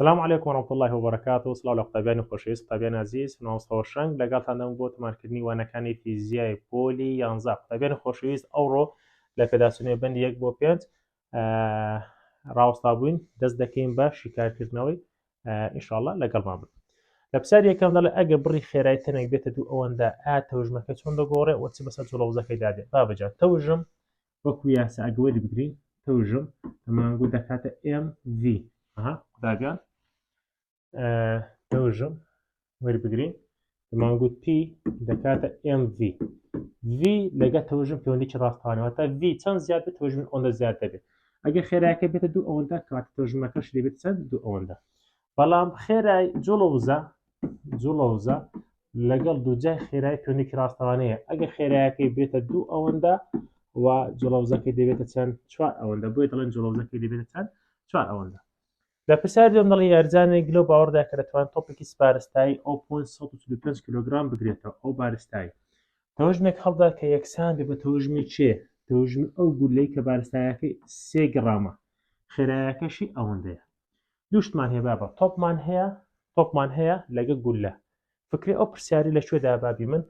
السلام عليكم ورحمة الله وبركاته. سلااو لە قوتابیانی خۆشەویست، قوتابیانی عزیز، ناوەستەوە شەنگ لەگەڵتاندەم بۆ تەمارکردنی وانەکانی فیزیای پۆلی 11. قوتابیانی خۆشەویست، ئەوڕۆ لە پێداچوونەوەی بەندی 1 بۆ 5 ڕاوەستا بووین، دەست دەکەین بە شیکارکردنەوەی ئینشاءڵڵا لەگەڵمان بن. لە پرسیاری یەکەم دەڵێ ئەگەر بڕی خێرایی تەنێک بێتە دوو ئەوەندە ئایا تەوژمەکە چۆن دەگۆڕێ و چ بەسەر جوڵەوزەکەی دادێت. بابەجان تەوژم وەکو یاسا ئەگەوەری بگرین، تەوژم تەمانگو دەکاتە MV. قوتابیان تەوژم وەری بگرین، دەمانگوت P دەکاتە MV. V لەگە تەوژم پەیوەندیی ڕاستەوانەوەتە V چەند زیاد بێت تەوژمی ئەوەندە زیاد دەبێت. ئەگەر خێرایەکە بێتە دوو ئەوەندە کاتە تەوژمەکەش دەبێت چەند دوو ئەوەندە. بەڵام خێرای جوڵەوزە لەگەڵ دووجای خێرای پەیوەندیی ڕاستەوانەیە. ئەگەر خێرایەکەی بێتە دوو ئەوەندە و جوڵەوزەکەی دەبێتە چەند 4 ئەوەندە، بۆیە دەڵێن جوڵەوزەکەی دەبێتە چەند 4 ئەوەندە. لە پرسیاری دوم دەڵێ یارجانێک گلۆ باوەڕدا کە دەتوانێت تۆپێکی سپارستایی 0.145 کیلۆگرام بگرێتەوە. ئەو بارستایی تەوژمێک هەڵدا کە یەکسان بێ بە تەوژمی چێ؟ تەوژمی ئەو گولەی کە بارستایەکەی 3 گرامە، خێرایەکەشی ئەوەندەیە. دووشتمان هەیە بابە تۆپمان هەیە لەگە گولە. فکری ئەو پرسیاری لەکوێدا بابی من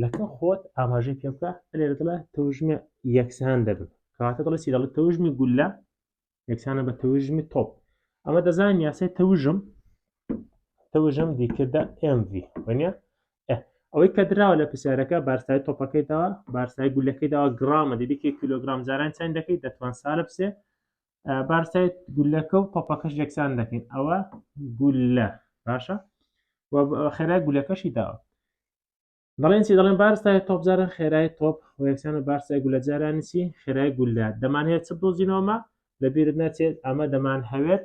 لەکن خۆت ئاماژەی پێ بکە. لێرە دەڵێ تەوژمی یەکسان دەبن، کەواتە دەڵێ چی؟ دەڵێت تەوژمی گولە یەکسانە بە تەوژمی تۆپ. ئەمە دەزانین یاسای تەوژم دیکردە MV وانە ئەوەی کە دراوە لە پرسیارەکە بارستای تۆپەکەی داوە، بارستای گولەکەی داوە گرامە، دیدیکە کیلۆگرام جاران چەند دەکەیت؟ دەتوان سالب 3. بارستای گولەکە و تۆپەکەش یەکسان دەکەین، ئەوە گولە باشە و خێرای گولەکەشی داوە. دەڵێن چی؟ دەڵێن بارستای تۆپ جاران خێرای تۆپ و یەکسانە بارستای گولە جارانی چی؟ خێرای گولە. دەمانەوێت چ بدۆزینەوەمە؟ لەبیرت ناچێت ئەمە دەمان هەوێت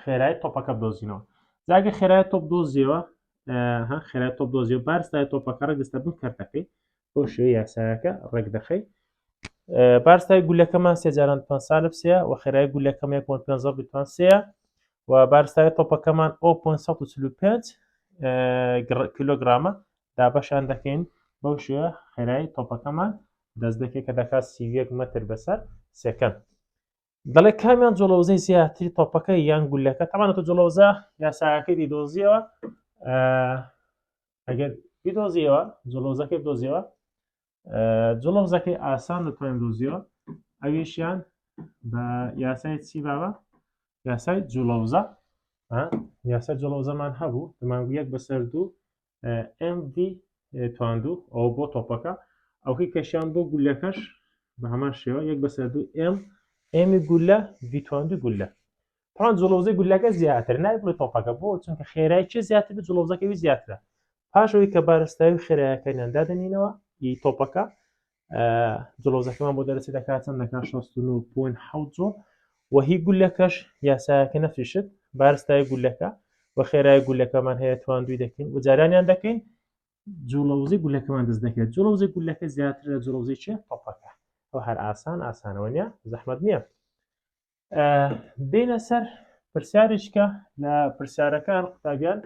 خێرای تۆپەکە بدۆزینەوە. جاگە خێرای تۆپ دۆزیەوە، خێرای تۆپ دۆزیەوە، بارستای تۆپەکە ڕێگەستە بن کەرتەکەی بۆ شێوەیە یاسایەکە ڕێک دەخەی. بارستای گولەکەمان 3 جاران بتوان سالب 3 و خێرای گولەکەم 1.5 بتوان 3 و بارستای تۆپەکەمان 0.145 کیلۆگرامە دابەشان دەکەین بەو شێوە خێرای تۆپەکەمان دەست دەکەی کە دەکات 31 مەتر بەسەر سێکەند. دەڵێ کامیان جوڵەوزەی زیاتری تۆپەکە یان گولەکە؟ تەمانەتە جوڵەوزە یاساکەی دیدۆزیەوە، ئەگەر بیدۆزیەوە جوڵەوزەکەی بدۆزیەوە، جوڵەوزەکەی ئاسان دەتوانین دۆزیەوە، ئەویشیان بە یاسای چی بابە؟ یاسای جوڵەوزە. یاسای جوڵەوزەمان هەبوو، دەمانگو 1/2 MV تواندوو ئەو بۆ تۆپەکە، ئەوکەی کەشیان بۆ گولەکەش بە هەمان شێوە 1/2 ئێمی گولە ڤیتواندوی گولە. تاوان جوڵەوزەی گولەکە زیاتر نای بڵێ تۆپەکە، بۆ چونکە خێرای چێ زیاتر بێت جوڵەوزەکەوی زیاترە. پاشەوەی کە بارستایی خێرایەکەیان دادەنینەوە تۆپەکە، جوڵەوزەکەمان بۆ دەرەچێت دەکات چەند دەکات 69.7 جۆڵ و هی گولەکەش یاسایەکە نەفریشت بارستای گولەکە و خێرای گولەکەمان هەیە تواندوی دەکەین و جارانیان دەکەین جوڵەوزەی گولەکەمان دەست دەکرێت. جوڵەوزەی گولەکە زیاتر لە جوڵەوزەی چێ؟ تۆپەکە. ئەو هەر ئاسانەوە نیە، زەحمەت نییە. دێنە سەر پرسیارێکە لە پرسیارەکان قوتابیان.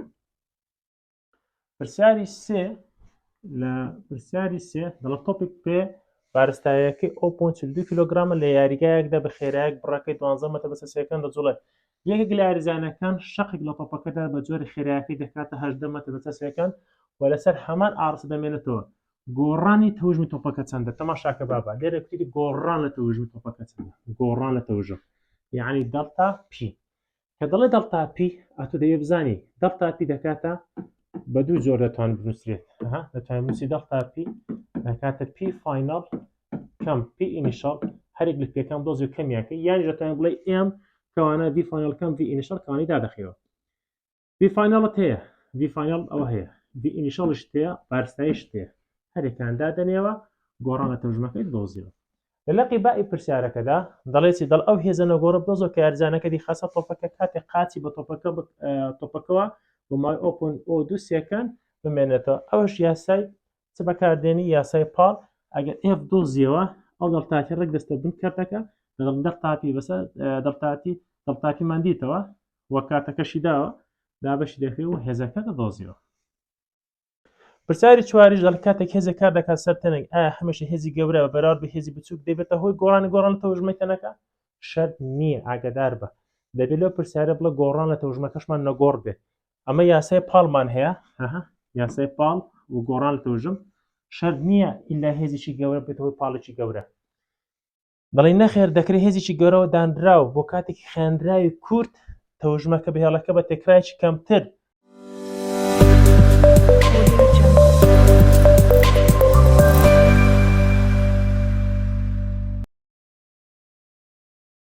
پرسیاری سێ دەڵێت تۆپێک پێ بارستایەکەی 0.42 کیلۆگرامە لە یاریگایەکدا بە خێرایەک بڕەکەی 12 مەتر بەسەر سێکەند دەجوڵێت. یەکێک لە یاریزانەکان شەقێک لە تۆپەکەدا بە جۆری خێرایەکەی دەکاتە 18 مەتر بەسەر سێکەند و لەسەر هەمان ئاڕسە دەمێنێتەوە. گۆڕانی تەوژمی تۆپەکە چەندە؟ تەماشاکە بابە لێرە کوتی گۆڕان لە تەوژمی تۆپەکە چەندە؟ گۆڕان لە تەوژم یعنی دەڵتا پی. کە دەڵێ دەڵتا پی ئەتۆ دەیە بزانی دەڵتا پی دەکاتە بە دوو جۆر دەتوان بنووسرێت. دەتوانین بنووسی دەڵتا پی دەکاتە پی فاینەڵ کەم پی ئینیشەڵ، هەرێک لە پێکەم دۆزی و کەمیاکە، یانی دەتوانین بڵێ ئێم کەوانە ڤی فاینەڵ کەم ڤی ئینیشەڵ کەوانی دادەخەوە. ڤی فاینەڵت هەیە، ڤی فاینەڵ ئەوە هەیە، ڤی ئینیشەڵش هەیە، بارستاییش هەیە، هەرێکیان دادەنێەوە گۆڕان لە تەوژمەکەی دۆزیەوە. لە لەقی بائی پرسیارەکەدا دەڵێتی دڵ ئەو هێزە نەگۆڕە بدۆزەوە کە یارزانەکە دیخەسە تۆپەکە کاتێک قاچی بە تۆپەکەوە بۆ مای 0.02 سێکەند بمێنێتەوە. ئەوش یاسای چ بەکاردێنی؟ یاسای پاڵ. ئەگەر ئێف دۆزیەوە ئەو دەڵتاتی ڕێک دەستە بن کەرتەکە دەڵتاتی بەسەر دەڵتاتیمان دیتەوە وە کاتەکەشی داوە دابەشی دەکەی و هێزەکە دەدۆزیەوە. پرسیاری چواریش دەڵێت کاتێک هێزێک کار دەکات سەر تەنێک ئایا هەمیشە هێزی گەورە بەراورد بە هێزی بچووک دەبێتە هۆی گۆڕانی تەوژمەی تەنەکە؟ شەرت نییە، ئاگادار بە. دەبێت لەو پرسیارە بڵە گۆڕان لە تەوژمەکەشمان نەگۆڕ بێ ئەمە یاسای پاڵمان هەیە یاسای پاڵ و گۆڕان لە تەوژم شەرت نییە ئیلا هێزیی گەورە بێتەوەی پاڵێکی گەورە دەڵی نەخێر دەکرێت هێزیی گەورەوە دانراو بۆ کاتێکی خوێندراوی کورت تەوژمەکە بەهێڵەکە بە تێکرایکی کەمتر